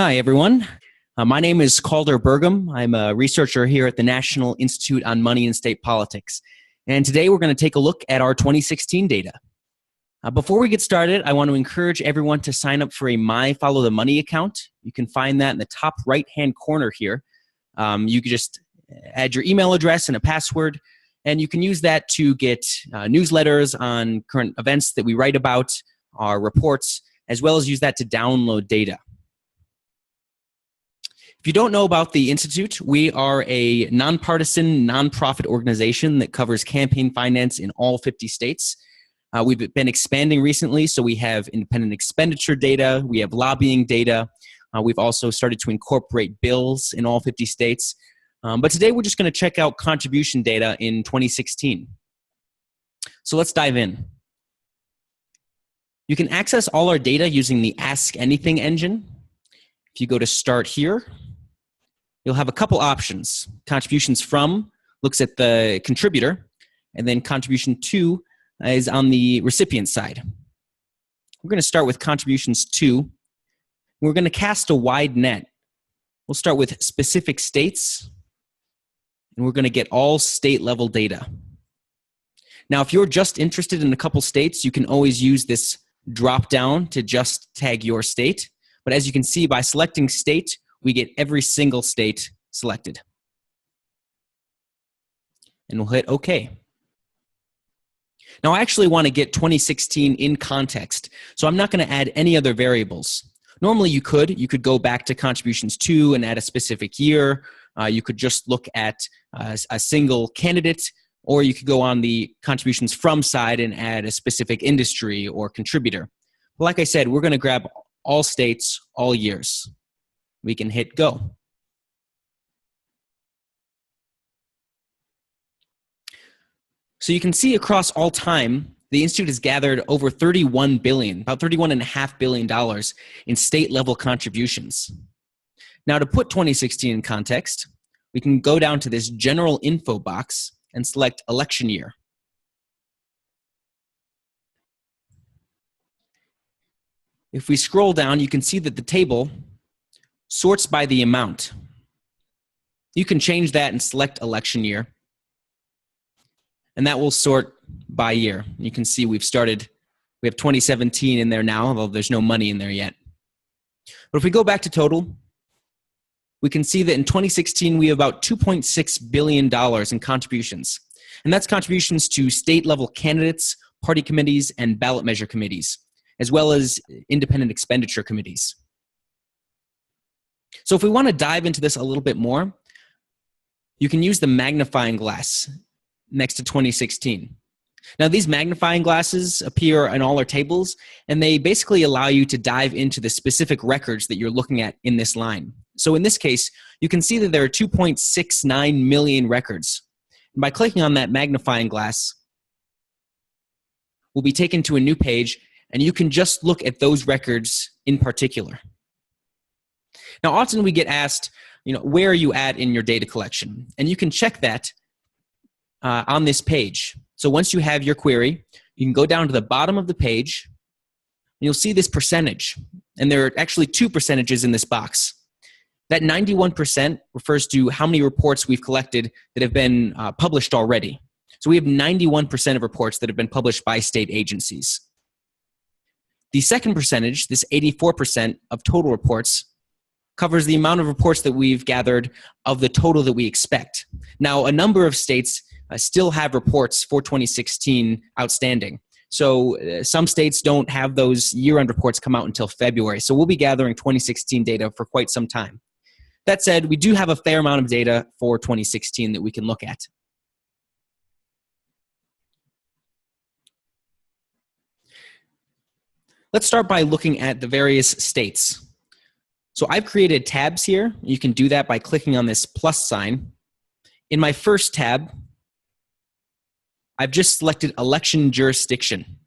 Hi, everyone. My name is Calder Burgum. I'm a researcher here at the National Institute on Money and State Politics. And today we're going to take a look at our 2016 data. Before we get started, I want to encourage everyone to sign up for a My Follow the Money account. You can find that in the top right-hand corner here. You can just add your email address and a password, and you can use that to get newsletters on current events that we write about, our reports, as well as use that to download data. If you don't know about the Institute, we are a nonpartisan, nonprofit organization that covers campaign finance in all 50 states. We've been expanding recently, so we have independent expenditure data, we have lobbying data, we've also started to incorporate bills in all 50 states. But today we're just going to check out contribution data in 2016. So let's dive in. You can access all our data using the Ask Anything engine. If you go to Start Here, you'll have a couple options. Contributions From looks at the contributor, and then Contribution To is on the recipient side. We're going to start with Contributions To. We're going to cast a wide net. We'll start with specific states, and we're going to get all state-level data. Now, if you're just interested in a couple states, you can always use this drop-down to just tag your state. But as you can see, by selecting state, we get every single state selected. And we'll hit OK. Now, I actually want to get 2016 in context, so I'm not going to add any other variables. Normally, you could go back to Contributions To and add a specific year. You could just look at a single candidate, or you could go on the Contributions From side and add a specific industry or contributor. But like I said, we're going to grab all states, all years. We can hit Go. So you can see across all time, the Institute has gathered over $31 billion, about $31.5 billion in state-level contributions. Now, to put 2016 in context, we can go down to this general info box and select election year. If we scroll down, you can see that the table sorts by the amount. You can change that and select election year, and that will sort by year. You can see we have 2017 in there now, although there's no money in there yet. But if we go back to total, we can see that in 2016 we have about $2.6 billion in contributions. And that's contributions to state-level candidates, party committees, and ballot measure committees, as well as independent expenditure committees. So if we want to dive into this a little bit more, you can use the magnifying glass next to 2016. Now, these magnifying glasses appear in all our tables, and they basically allow you to dive into the specific records that you're looking at in this line. So in this case, you can see that there are 2.69 million records. And by clicking on that magnifying glass, we'll be taken to a new page, and you can just look at those records in particular. Now, often we get asked, where are you at in your data collection? And you can check that on this page. So once you have your query, you can go down to the bottom of the page, and you'll see this percentage. And there are actually two percentages in this box. That 91% refers to how many reports we've collected that have been published already. So we have 91% of reports that have been published by state agencies. The second percentage, this 84% of total reports, covers the amount of reports that we've gathered of the total that we expect. Now, a number of states still have reports for 2016 outstanding. So some states don't have those year-end reports come out until February. So we'll be gathering 2016 data for quite some time. That said, we do have a fair amount of data for 2016 that we can look at. Let's start by looking at the various states. So I've created tabs here. You can do that by clicking on this plus sign. In my first tab, I've just selected election jurisdiction.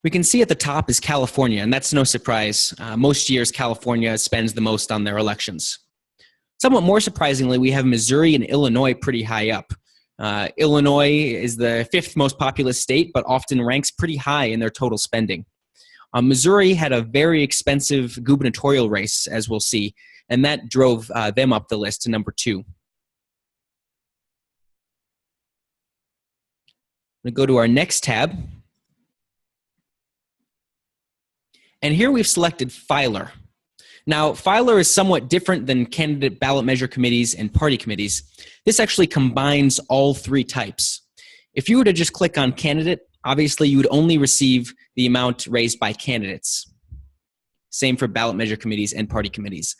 We can see at the top is California, and that's no surprise. Most years, California spends the most on their elections. Somewhat more surprisingly, we have Missouri and Illinois pretty high up. Illinois is the 5th most populous state, but often ranks pretty high in their total spending. Missouri had a very expensive gubernatorial race, as we'll see, and that drove them up the list to number 2. I'm going to go to our next tab. And here we've selected Filer. Now, Filer is somewhat different than candidate ballot measure committees and party committees. This actually combines all 3 types. If you were to just click on candidate, obviously you would only receive the amount raised by candidates. Same for ballot measure committees and party committees.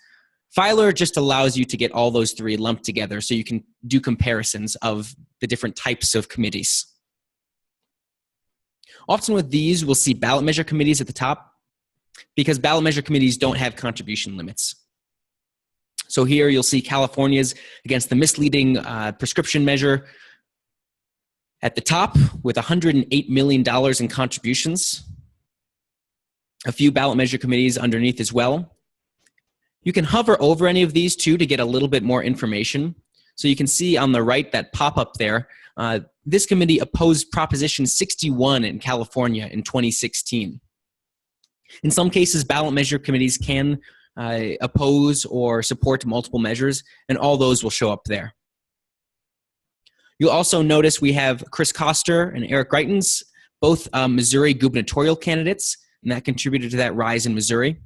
Filer just allows you to get all those 3 lumped together so you can do comparisons of the different types of committees. Often with these, we'll see ballot measure committees at the top, because ballot measure committees don't have contribution limits. So here you'll see California's against the misleading prescription measure at the top with $108 million in contributions. A few ballot measure committees underneath as well. You can hover over any of these too to get a little bit more information. So you can see on the right that pop-up there. This committee opposed Proposition 61 in California in 2016. In some cases, ballot measure committees can oppose or support multiple measures, and all those will show up there. You'll also notice we have Chris Koster and Eric Greitens, both Missouri gubernatorial candidates, and that contributed to that rise in Missouri.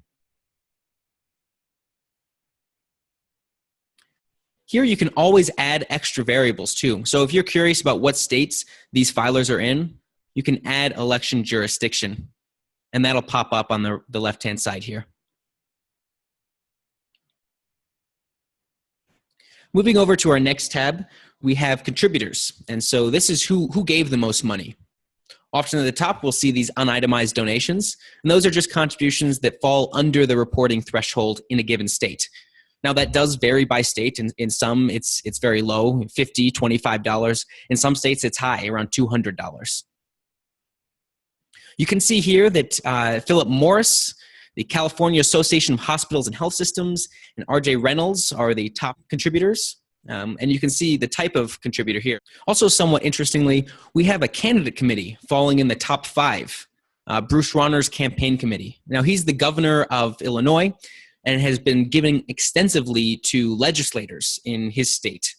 Here you can always add extra variables too. So if you're curious about what states these filers are in, you can add election jurisdiction, and that'll pop up on the left-hand side here. Moving over to our next tab, we have contributors. And so this is who gave the most money. Often at the top, we'll see these unitemized donations, and those are just contributions that fall under the reporting threshold in a given state. Now that does vary by state. In some, it's very low, $50, $25. In some states, it's high, around $200. You can see here that Philip Morris, the California Association of Hospitals and Health Systems, and R.J. Reynolds are the top contributors. And you can see the type of contributor here. Also, somewhat interestingly, we have a candidate committee falling in the top 5, Bruce Rauner's campaign committee. Now, he's the governor of Illinois and has been giving extensively to legislators in his state.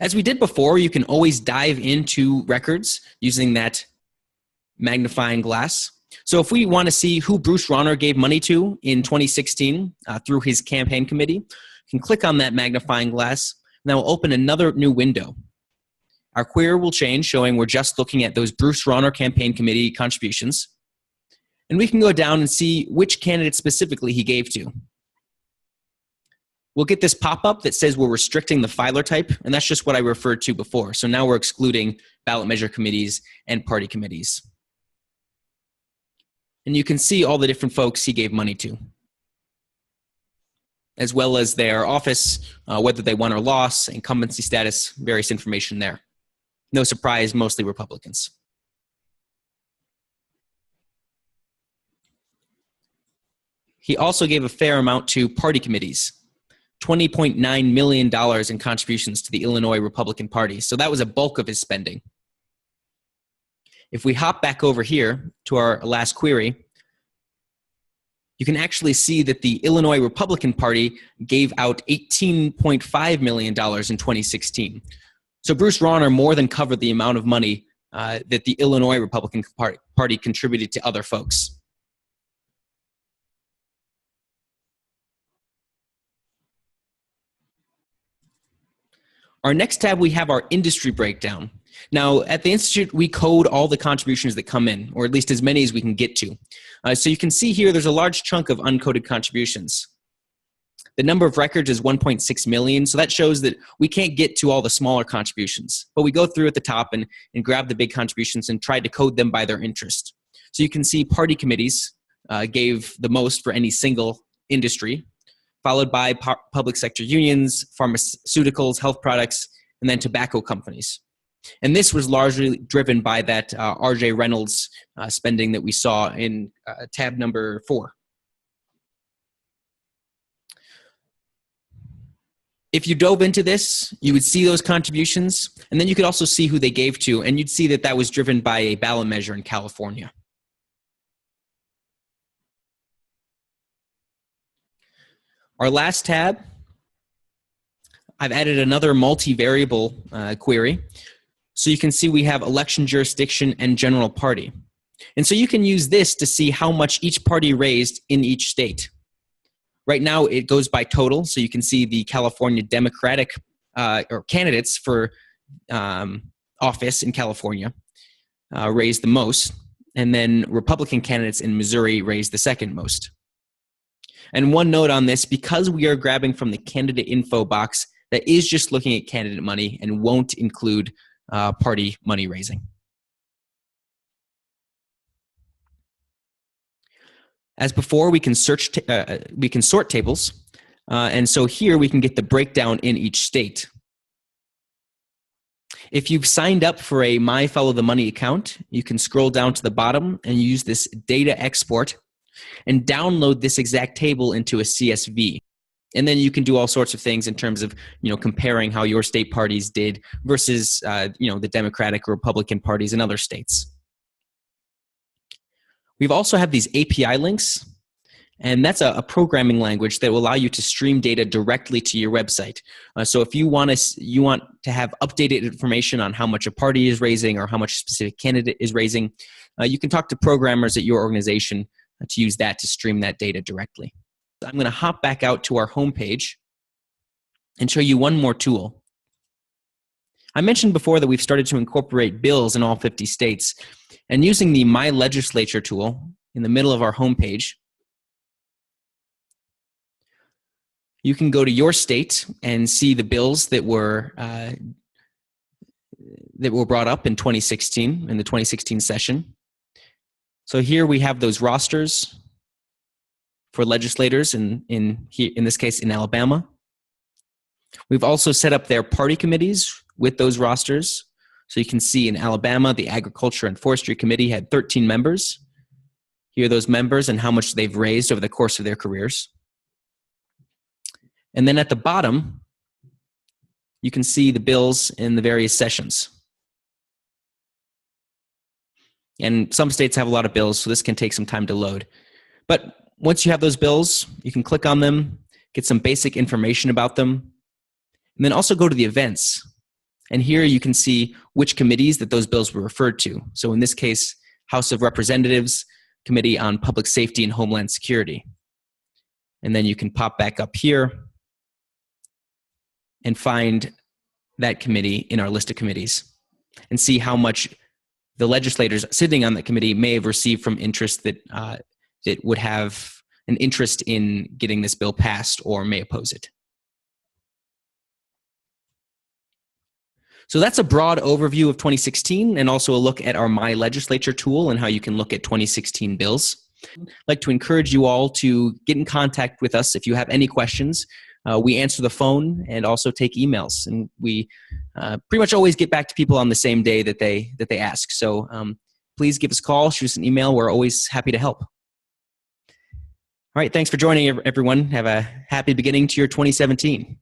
As we did before, you can always dive into records using that magnifying glass. So if we want to see who Bruce Rauner gave money to in 2016 through his campaign committee, you can click on that magnifying glass, and that will open another new window. Our query will change, showing we're just looking at those Bruce Rauner campaign committee contributions. And we can go down and see which candidate specifically he gave to. We'll get this pop-up that says we're restricting the filer type, and that's just what I referred to before. So now we're excluding ballot measure committees and party committees. And you can see all the different folks he gave money to, as well as their office, whether they won or lost, incumbency status, various information there. No surprise, mostly Republicans. He also gave a fair amount to party committees. $20.9 million in contributions to the Illinois Republican Party. So that was a bulk of his spending. If we hop back over here to our last query, you can actually see that the Illinois Republican Party gave out $18.5 million in 2016. So Bruce Rauner more than covered the amount of money that the Illinois Republican Party contributed to other folks. Our next tab, we have our industry breakdown. Now, at the Institute, we code all the contributions that come in, or at least as many as we can get to. So you can see here there's a large chunk of uncoded contributions. The number of records is 1.6 million, so that shows that we can't get to all the smaller contributions. But we go through at the top and grab the big contributions and try to code them by their interest. So you can see party committees gave the most for any single industry, followed by public sector unions, pharmaceuticals, health products, and then tobacco companies. And this was largely driven by that R.J. Reynolds spending that we saw in tab number 4. If you dove into this, you would see those contributions, and then you could also see who they gave to, and you'd see that that was driven by a ballot measure in California. Our last tab, I've added another multivariable query. So you can see we have election jurisdiction and general party. And so you can use this to see how much each party raised in each state. Right now it goes by total, so you can see the California Democratic or candidates for office in California raised the most, and then Republican candidates in Missouri raised the second most. And one note on this, because we are grabbing from the candidate info box, that is just looking at candidate money and won't include party money raising. As before, we can sort tables, and so here we can get the breakdown in each state. If you've signed up for a My Follow the Money account, you can scroll down to the bottom and use this data export and download this exact table into a CSV. And then you can do all sorts of things in terms of, comparing how your state parties did versus, the Democratic or Republican parties in other states. We've also have these API links, and that's a programming language that will allow you to stream data directly to your website. So if you want to have updated information on how much a party is raising or how much a specific candidate is raising, you can talk to programmers at your organization to use that to stream that data directly. I'm going to hop back out to our homepage and show you one more tool. I mentioned before that we've started to incorporate bills in all 50 states, and using the My Legislature tool in the middle of our homepage, you can go to your state and see the bills that were brought up in 2016, in the 2016 session. So here we have those rosters for legislators in this case in Alabama. We've also set up their party committees with those rosters. So you can see in Alabama, the Agriculture and Forestry Committee had 13 members. Here are those members and how much they've raised over the course of their careers. And then at the bottom, you can see the bills in the various sessions. And some states have a lot of bills, so this can take some time to load. But once you have those bills, you can click on them, get some basic information about them, and then also go to the events. And here you can see which committees that those bills were referred to. So in this case, House of Representatives, Committee on Public Safety and Homeland Security. And then you can pop back up here and find that committee in our list of committees and see how much the legislators sitting on that committee may have received from interest that would have an interest in getting this bill passed or may oppose it. So that's a broad overview of 2016 and also a look at our My Legislature tool and how you can look at 2016 bills. I'd like to encourage you all to get in contact with us if you have any questions. We answer the phone and also take emails, and we pretty much always get back to people on the same day that they ask. So please give us a call, shoot us an email. We're always happy to help. All right, thanks for joining, everyone. Have a happy beginning to your 2017.